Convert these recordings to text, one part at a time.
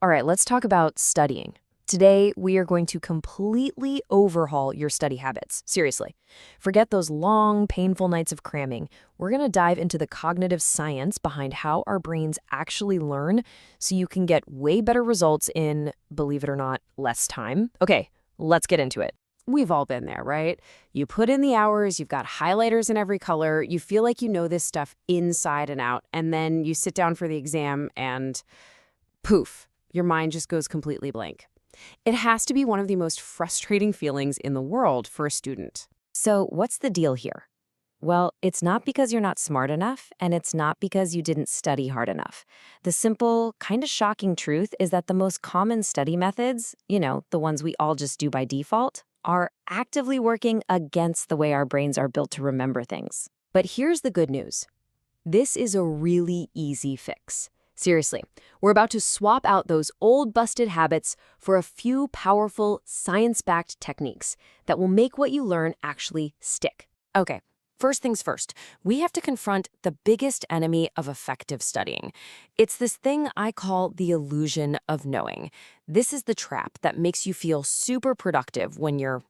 All right, let's talk about studying. Today, we are going to completely overhaul your study habits. Seriously. Forget those long, painful nights of cramming. We're going to dive into the cognitive science behind how our brains actually learn so you can get way better results in, believe it or not, less time. Okay, let's get into it. We've all been there, right? You put in the hours, you've got highlighters in every color, you feel like you know this stuff inside and out, and then you sit down for the exam and poof, your mind just goes completely blank. It has to be one of the most frustrating feelings in the world for a student. So, what's the deal here? Well, it's not because you're not smart enough, and it's not because you didn't study hard enough. The simple, kind of shocking truth is that the most common study methods, the ones we all just do by default, are actively working against the way our brains are built to remember things. But here's the good news. This is a really easy fix. Seriously, we're about to swap out those old busted habits for a few powerful science-backed techniques that will make what you learn actually stick. Okay, first things first, we have to confront the biggest enemy of effective studying. It's this thing I call the illusion of knowing. This is the trap that makes you feel super productive when you're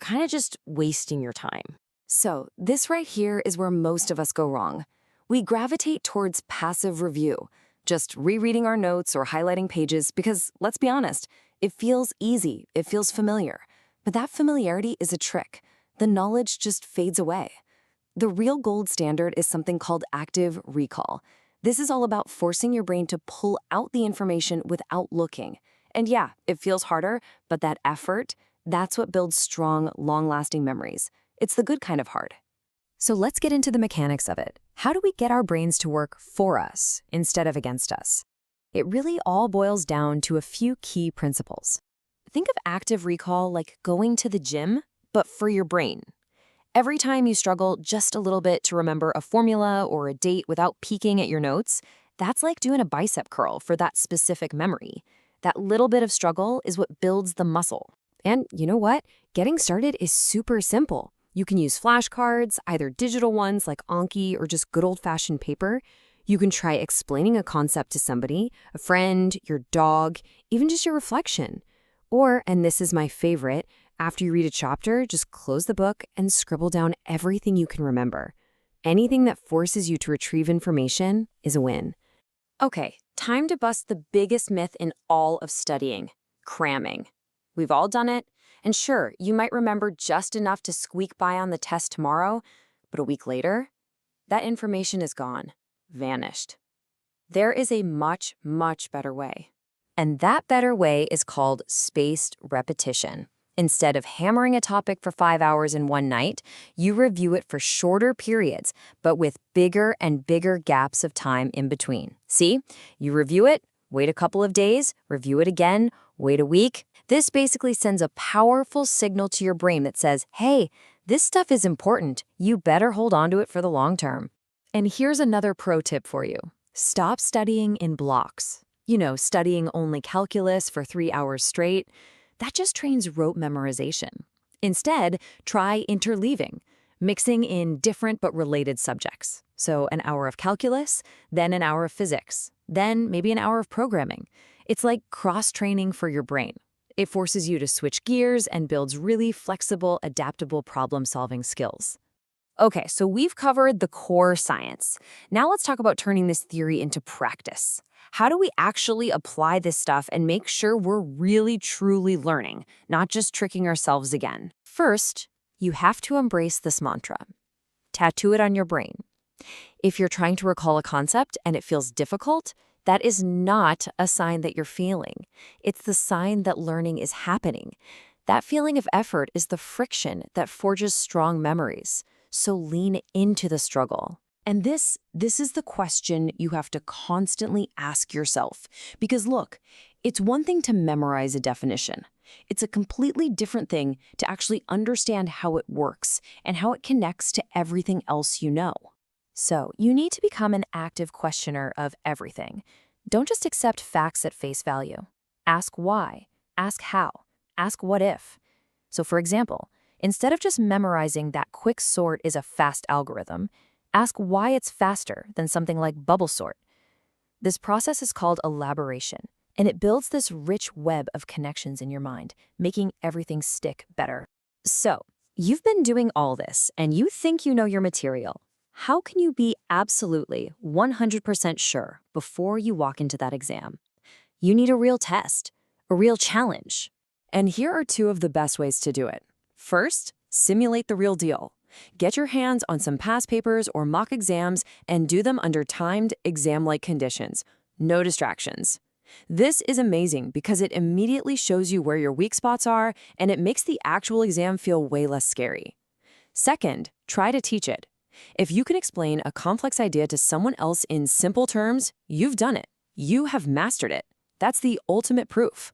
kind of just wasting your time. So, this right here is where most of us go wrong. We gravitate towards passive review, just rereading our notes or highlighting pages because, let's be honest, it feels easy, it feels familiar. But that familiarity is a trick. The knowledge just fades away. The real gold standard is something called active recall. This is all about forcing your brain to pull out the information without looking. And yeah, it feels harder, but that effort, that's what builds strong, long-lasting memories. It's the good kind of hard. So let's get into the mechanics of it. How do we get our brains to work for us instead of against us? It really all boils down to a few key principles. Think of active recall like going to the gym, but for your brain. Every time you struggle just a little bit to remember a formula or a date without peeking at your notes, that's like doing a bicep curl for that specific memory. That little bit of struggle is what builds the muscle. And you know what? Getting started is super simple. You can use flashcards, either digital ones like Anki or just good old-fashioned paper. You can try explaining a concept to somebody, a friend, your dog, even just your reflection. Or, and this is my favorite, after you read a chapter, just close the book and scribble down everything you can remember. Anything that forces you to retrieve information is a win. Okay, time to bust the biggest myth in all of studying, cramming. We've all done it, and sure, you might remember just enough to squeak by on the test tomorrow, but a week later, that information is gone, vanished. There is a much, much better way. And that better way is called spaced repetition. Instead of hammering a topic for 5 hours in one night, you review it for shorter periods, but with bigger and bigger gaps of time in between. See? You review it, wait a couple of days, review it again, wait a week. This basically sends a powerful signal to your brain that says, hey, this stuff is important. You better hold on to it for the long term. And here's another pro tip for you. Stop studying in blocks. Studying only calculus for 3 hours straight. That just trains rote memorization. Instead, try interleaving, mixing in different but related subjects. So an hour of calculus, then an hour of physics, then maybe an hour of programming. It's like cross-training for your brain. It forces you to switch gears and builds really flexible, adaptable problem-solving skills. Okay, so we've covered the core science. Now let's talk about turning this theory into practice. How do we actually apply this stuff and make sure we're really, truly learning, not just tricking ourselves again? First, you have to embrace this mantra. Tattoo it on your brain. If you're trying to recall a concept and it feels difficult, that is not a sign that you're failing. It's the sign that learning is happening. That feeling of effort is the friction that forges strong memories. So lean into the struggle. And this is the question you have to constantly ask yourself. Because look, it's one thing to memorize a definition. It's a completely different thing to actually understand how it works and how it connects to everything else you know. So you need to become an active questioner of everything. Don't just accept facts at face value. Ask why, ask how, ask what if. So for example, instead of just memorizing that quick sort is a fast algorithm, ask why it's faster than something like bubble sort. This process is called elaboration, And it builds this rich web of connections in your mind, making everything stick better. So, you've been doing all this, and you think you know your material. How can you be absolutely 100% sure before you walk into that exam? You need a real test, a real challenge. And here are two of the best ways to do it. First, simulate the real deal. Get your hands on some past papers or mock exams and do them under timed, exam-like conditions. No distractions. This is amazing because it immediately shows you where your weak spots are, and it makes the actual exam feel way less scary. Second, try to teach it. If you can explain a complex idea to someone else in simple terms, you've done it. You have mastered it. That's the ultimate proof.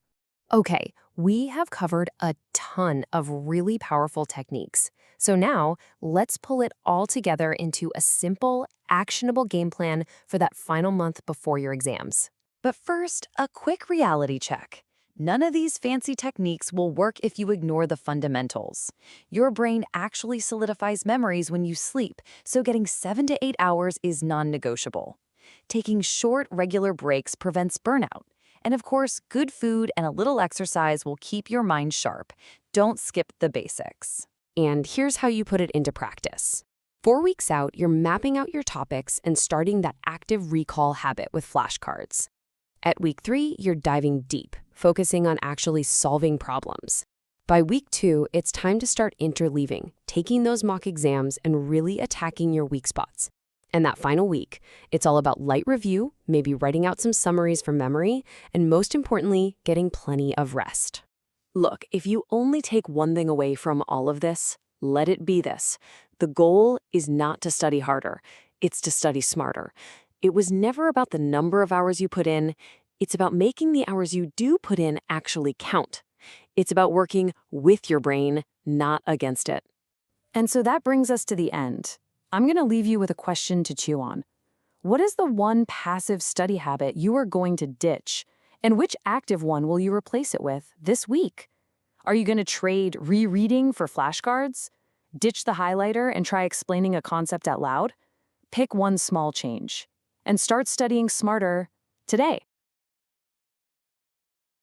Okay, we have covered a ton of really powerful techniques. So now, let's pull it all together into a simple, actionable game plan for that final month before your exams. But first, a quick reality check. None of these fancy techniques will work if you ignore the fundamentals. Your brain actually solidifies memories when you sleep, so getting 7 to 8 hours is non-negotiable. Taking short, regular breaks prevents burnout. And of course, good food and a little exercise will keep your mind sharp. Don't skip the basics. And here's how you put it into practice. 4 weeks out, you're mapping out your topics and starting that active recall habit with flashcards. At week 3, you're diving deep, focusing on actually solving problems. By week 2, it's time to start interleaving, taking those mock exams and really attacking your weak spots. And that final week, it's all about light review, maybe writing out some summaries from memory, and most importantly, getting plenty of rest. Look, if you only take one thing away from all of this, let it be this. The goal is not to study harder, it's to study smarter. It was never about the number of hours you put in, it's about making the hours you do put in actually count. It's about working with your brain, not against it. And so that brings us to the end. I'm going to leave you with a question to chew on. What is the one passive study habit you are going to ditch? And which active one will you replace it with this week? Are you going to trade rereading for flashcards? Ditch the highlighter and try explaining a concept out loud? Pick one small change and start studying smarter today.